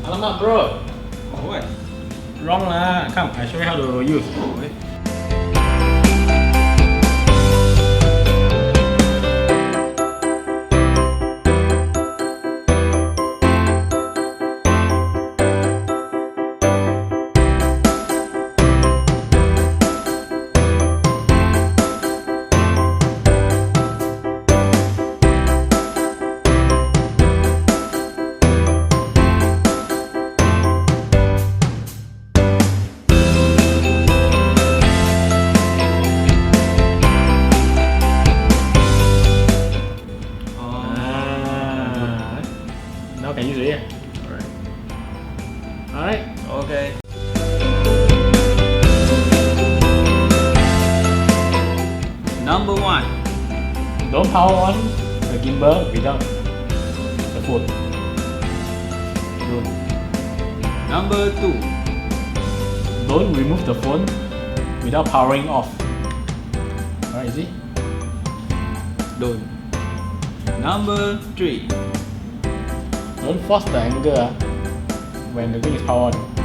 Alamak, bro. Oh, what? Wrong lah. Come, I show you how to use. Okay. Now can use it here. Alright. Okay. Number 1. Don't power on the gimbal without the phone. Number 2. Don't remove the phone without powering off. Alright, easy? Don't. Number 3. Don't force the angle when the thing is powered on.